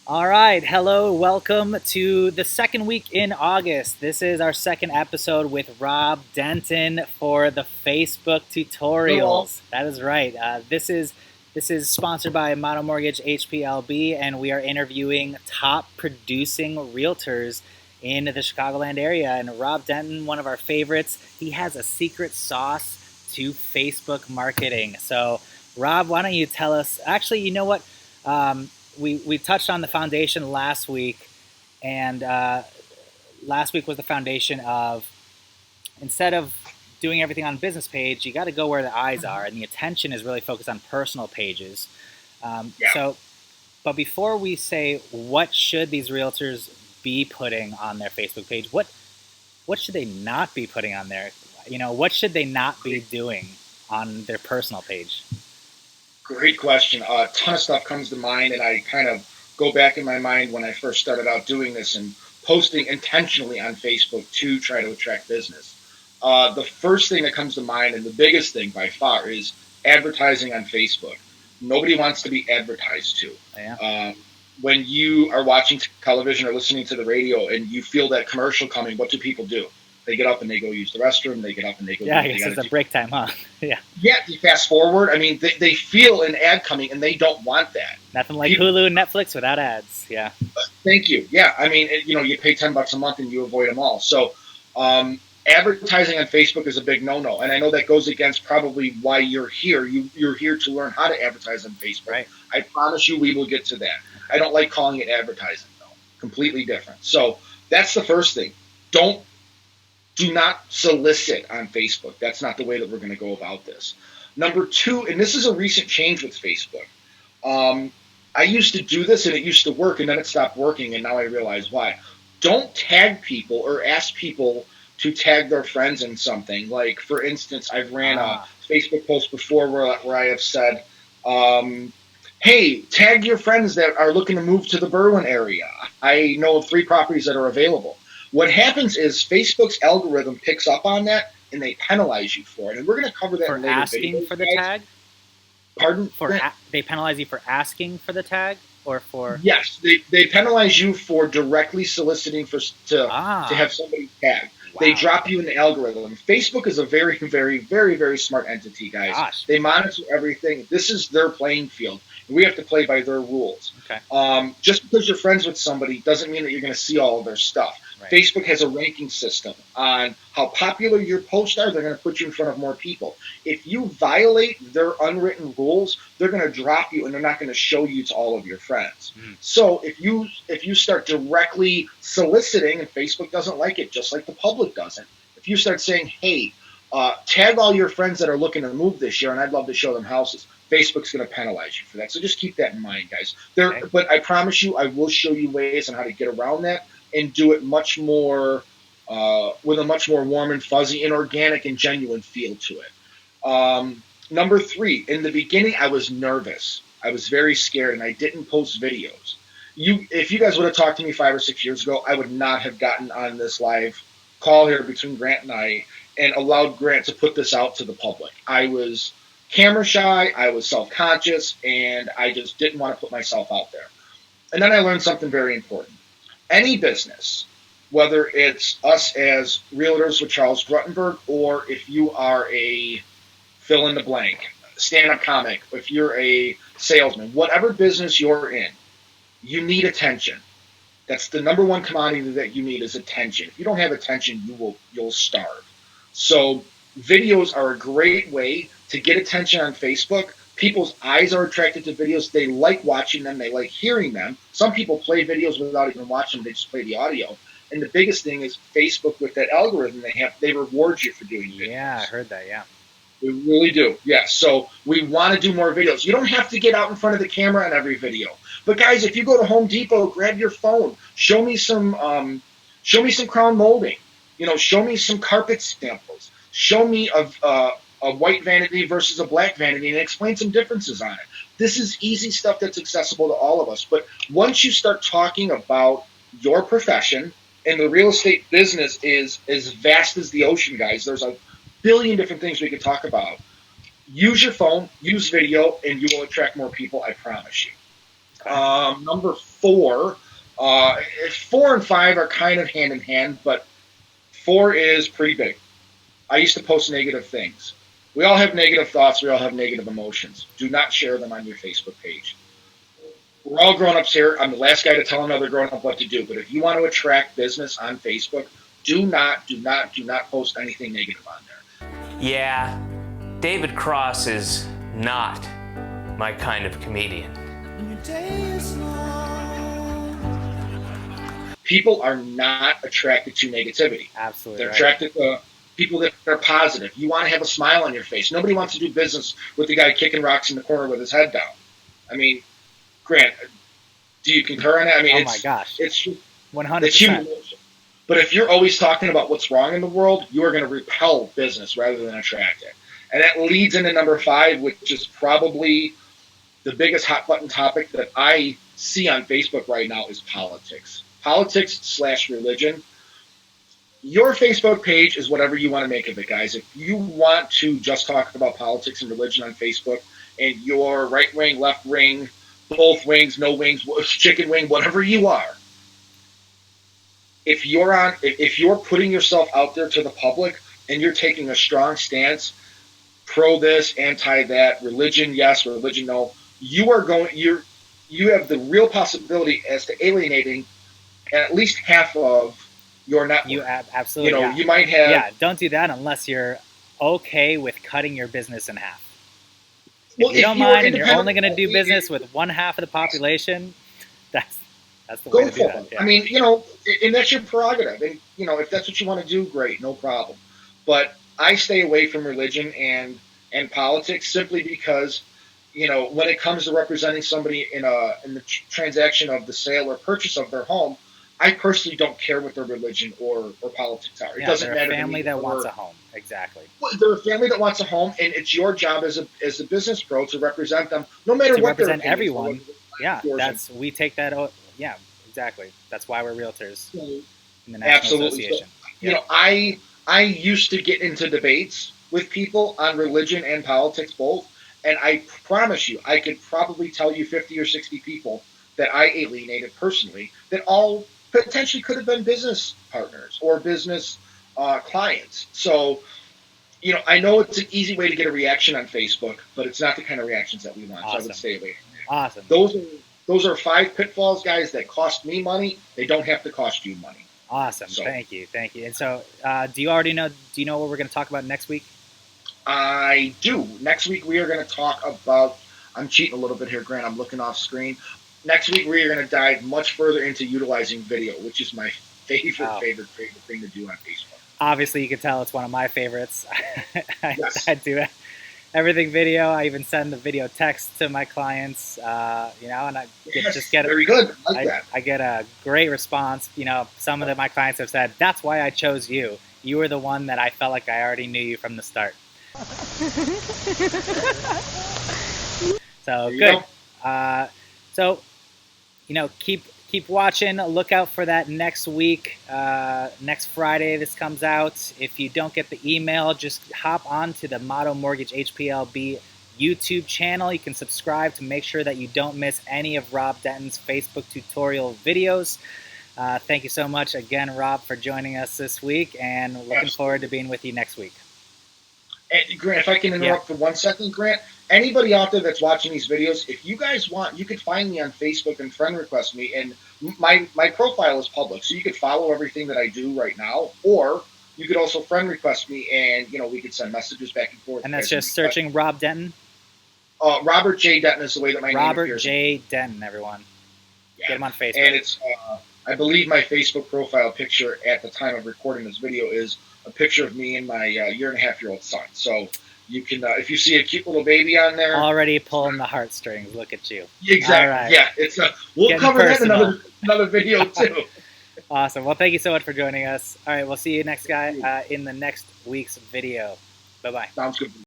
All right. Hello. Welcome to the second week in August. This is our second episode with Rob Denton for the Facebook Hello. tutorials. That is right. This is sponsored by Mono Mortgage HPLB, and we are interviewing top producing realtors in the Chicagoland area. And Rob Denton, one of our favorites, he has a secret sauce to Facebook marketing. So, Rob, why don't you tell us? Actually, you know what? We touched on the foundation last week, and last week was the foundation of instead of doing everything on a business page, you got to go where the eyes are, and the attention is really focused on personal pages. Yeah, But before we say what should these realtors be putting on their Facebook page, what should they not be putting on there? What should they not be great, doing on their personal page? great question. A ton of stuff comes to mind, and I kind of go back in my mind when I first started out doing this and posting intentionally on Facebook to try to attract business. The first thing that comes to mind, and the biggest thing by far, is advertising on Facebook. Nobody wants to be advertised to. Yeah, When you are watching television or listening to the radio and you feel that commercial coming, what do people do? They get up and they go use the restroom. They get up and they go do yeah. I what they guess got it's to a do. break time, huh? Yeah. Yeah, you fast forward. I mean, they feel an ad coming and they don't want that. Nothing like People, Hulu and Netflix without ads. Yeah. thank you. Yeah, I mean, you pay $10 a month and you avoid them all. So, advertising on Facebook is a big no-no, and I know that goes against probably why you're here. You're here to learn how to advertise on Facebook. Right. I promise you, we will get to that. I don't like calling it advertising though. Completely different. So that's the first thing. Don't do not solicit on Facebook. That's not the way that we're going to go about this. Number two, and this is a recent change with Facebook. Um, I used to do this and it used to work, and then it stopped working, and now I realize why. Don't tag people or ask people to tag their friends in something. Like, for instance, I've ran a Ah, Facebook post before where I have said, hey, tag your friends that are looking to move to the Berwyn area. I know of 3 properties that are available. What happens is Facebook's algorithm picks up on that and they penalize you for it. And we're going to cover that for in later asking videos, for the guys. tag? Pardon? They penalize you for asking for the tag or for Yes, they penalize you for directly soliciting to ah, have somebody tagged. They wow. drop you in the algorithm. Facebook is a very, very, very, very smart entity, guys. Gosh. They monitor everything. This is their playing field. We have to play by their rules. Okay. Just because you're friends with somebody doesn't mean that you're going to see all of their stuff. Right. Facebook has a ranking system on how popular your posts are. They're going to put you in front of more people. If you violate their unwritten rules, they're going to drop you and they're not going to show you to all of your friends. Mm. So if you start directly soliciting, and Facebook doesn't like it, just like the public doesn't. If you start saying, "Hey, tag all your friends that are looking to move this year, and I'd love to show them houses," Facebook's going to penalize you for that. So just keep that in mind, guys. Okay. But I promise you, I will show you ways on how to get around that and do it much more with a much more warm and fuzzy and organic and genuine feel to it. Number three, in the beginning, I was nervous. I was very scared, and I didn't post videos. If you guys would have talked to me 5 or 6 years ago, I would not have gotten on this live call here between Grant and I and allowed Grant to put this out to the public. I was camera shy, I was self conscious, and I just didn't want to put myself out there. And then I learned something very important. Any business, whether it's us as realtors with Charles Gruttenberg, or if you are a fill in the blank stand up comic, if you're a salesman, whatever business you're in, you need attention. That's the number one commodity that you need is attention. If you don't have attention, you'll starve. So videos are a great way to get attention on Facebook. People's eyes are attracted to videos. They like watching them. They like hearing them. Some people play videos without even watching them. They just play the audio. And the biggest thing is Facebook with that algorithm they reward you for doing Yeah, I videos. heard that. Yeah. We really do. Yes. So we want to do more videos. You don't have to get out in front of the camera on every video. But guys, if you go to Home Depot, grab your phone. Show me some crown molding. Show me some carpet samples. Show me a white vanity versus a black vanity and explain some differences on it. This is easy stuff that's accessible to all of us. But once you start talking about your profession, and the real estate business is as vast as the ocean, guys. There's a billion different things we could talk about. Use your phone, use video, and you will attract more people, I promise you. Number four, 4 and 5 are kind of hand in hand, but 4 is pretty big. I used to post negative things. We all have negative thoughts. We all have negative emotions. Do not share them on your Facebook page. We're all grown-ups here. I'm the last guy to tell another grown-up what to do. But if you want to attract business on Facebook, do not post anything negative on there. Yeah, David Cross is not my kind of comedian. People are not attracted to negativity. Absolutely. They're right. attracted to people that are positive. You want to have a smile on your face. Nobody wants to do business with the guy kicking rocks in the corner with his head down. I mean, Grant, do you concur on that? I mean, oh my gosh, it's 100%. It's human nature. But if you're always talking about what's wrong in the world, you are going to repel business rather than attract it. And that leads into number 5, which is probably the biggest hot button topic that I see on Facebook right now is politics. Politics/religion. Your Facebook page is whatever you want to make of it, guys. If you want to just talk about politics and religion on Facebook and you're right wing, left wing, both wings, no wings, chicken wing, whatever you are, if you're putting yourself out there to the public and you're taking a strong stance, pro this, anti that, religion yes, religion no, you have the real possibility as to alienating at least half of your network. You absolutely. Yeah. You might have. Yeah, don't do that unless you're okay with cutting your business in half. Well, if you don't mind and you're only going to do business with one half of the population, that's the way to do that. Yeah. I mean, and that's your prerogative. And, if that's what you want to do, great, no problem. But I stay away from religion and politics simply because, when it comes to representing somebody in the transaction of the sale or purchase of their home, I personally don't care what their religion or politics are. It doesn't matter. They're a family that wants a home. Exactly. Well, they're a family that wants a home, and it's your job as a business pro to represent them, no matter what. Represent everyone. Yeah, we take that. Yeah, exactly. That's why we're realtors in the National Association. So, I used to get into debates with people on religion and politics both, and I promise you, I could probably tell you 50 or 60 people that I alienated personally that all potentially could have been business partners or business clients. So, I know it's an easy way to get a reaction on Facebook, but it's not the kind of reactions that we want. Awesome. So I would stay away from that. Awesome. Those are 5 pitfalls, guys, that cost me money. They don't have to cost you money. Awesome. So, thank you. And so, do you know what we're going to talk about next week? I do. Next week we are going to talk about. I'm cheating a little bit here, Grant. I'm looking off screen. Next week, we are going to dive much further into utilizing video, which is my favorite thing to do on Facebook. Obviously, you can tell it's one of my favorites. Yes. I do everything video. I even send the video text to my clients, and I get very good. I like that. I get a great response. Some of my clients have said, that's why I chose you. You were the one that I felt like I already knew you from the start. So, good. So, keep watching. Look out for that next week. Next Friday, this comes out. If you don't get the email, just hop on to the Motto Mortgage HPLB YouTube channel. You can subscribe to make sure that you don't miss any of Rob Denton's Facebook tutorial videos. Thank you so much again, Rob, for joining us this week, and looking forward to being with you next week. And Grant, if I can interrupt for 1 second, Grant, anybody out there that's watching these videos, if you guys want, you could find me on Facebook and friend request me. And my profile is public, so you could follow everything that I do right now, or you could also friend request me, and we could send messages back and forth. And that's just searching Rob Denton? Robert J. Denton is the way that my name appears. Robert J. Denton, everyone. Yeah. Get him on Facebook. And it's, I believe my Facebook profile picture at the time of recording this video is a picture of me and my 1.5-year-old son. So you can, if you see a cute little baby on there, already pulling the heartstrings. Look at you. Exactly. Right. Yeah, it's we'll cover that in another video too. Awesome. Well, thank you so much for joining us. All right, we'll see you in the next week's video. Bye bye. Sounds good.